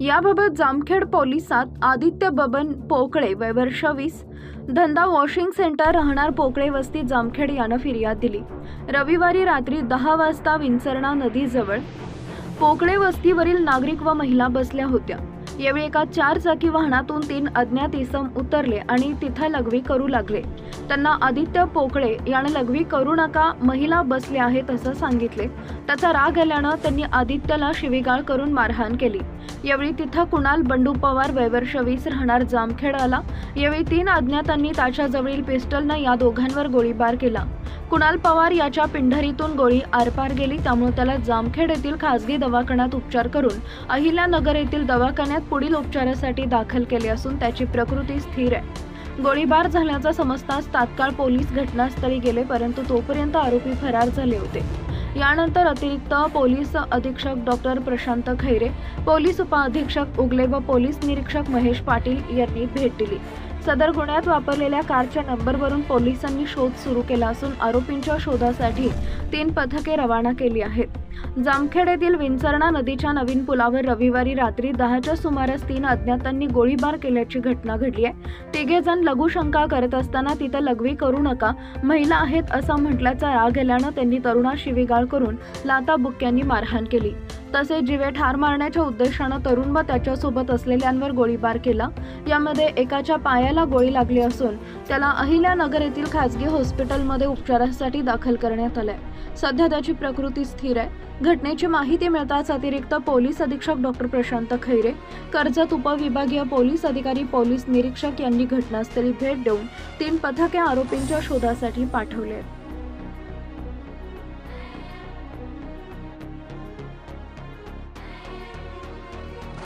याबाबत जामखेड पोलिसात आदित्य बबन पोकळे वय वर्ष 20, धंदा वॉशिंग सेंटर, राहणार पोकळे वस्ती जामखेड यानं फिर्याद दिली। रविवारी रात्री 10 वाजता विंचरणा नदीजवळ पोकळे वस्तीवरील नागरिक व महिला बसल्या होत्या। यावेळी एका 4 चाकी वाहनातून 3 अज्ञात इसम उतरले आणि तिथे लघवी करू लागले। त्यांना आदित्य पोकळे याने लघवी करू नका, महिला बसल्या आहेत असं सांगितले। त्याचा राग आल्यानं त्यांनी आदित्यला शिवीगाळ करून मारहाण केली। यावेळी तिथं कुणाल बंडू पवार वय वर्ष 20 राहणार जामखेड आला। यावेळी 3 अज्ञातांनी त्याच्या जवळील पिस्टलनं या दोघांवर गोळीबार केला। कुणाल पवार याच्या पिंढरीतून गोळी आरपार गेली, त्यामुळे त्याला जामखेड येथील खासगी दवाखान्यात उपचार करून अहिल्यानगर येथील दवाखान्यात पुढील उपचारासाठी दाखल केले असून त्याची प्रकृती स्थिर आहे। गोळीबार झाल्याचं समजताच तात्काळ पोलीस घटनास्थळी गेले, परंतु तोपर्यंत आरोपी फरार झाले होते। यानंतर अतिरिक्त पोलीस अधीक्षक डॉक्टर प्रशांत खैरे, पोलीस उपअधीक्षक उगले व पोलीस निरीक्षक महेश पाटील यांनी भेट दिली। सदर गुन्ह्यात वापरलेल्या कारच्या नंबरवरून पोलिसांनी शोध सुरू केला असून आरोपींच्या शोधासाठी 3 पथके रवाना केली आहेत। जामखेड येथील विंचरणा नदीच्या नवीन पुलावर रविवारी रात्री 10च्या सुमारास 3 अज्ञातांनी गोळीबार केल्याची घटना घडली आहे। तिघे जण लघुशंका करत असताना तिथं लघवी करू नका, महिला आहेत असं म्हटल्याचा राग आल्यानं त्यांनी तरुणास शिवीगाळ करून लाथाबुक्क्यांनी मारहाण केली। तसेच जीवे ठार मारण्याच्या उद्देशानं तरुण व त्याच्यासोबत असलेल्यांवर गोळीबार केला। यामध्ये एकाच्या पायाला गोळी लागली असून त्याला अहिल्यानगर येथील खासगी हॉस्पिटलमध्ये उपचारासाठी दाखल करण्यात आले। सध्या त्याची प्रकृती स्थिर आहे। घटनेची माहिती मिळताच अतिरिक्त पोलीस अधीक्षक डॉक्टर प्रशांत खैरे, कर्जत उपविभागीय पोलीस अधिकारी, पोलीस निरीक्षक यांनी घटनास्थळी भेट देऊन 3 पथके आरोपींच्या शोधासाठी पाठवले।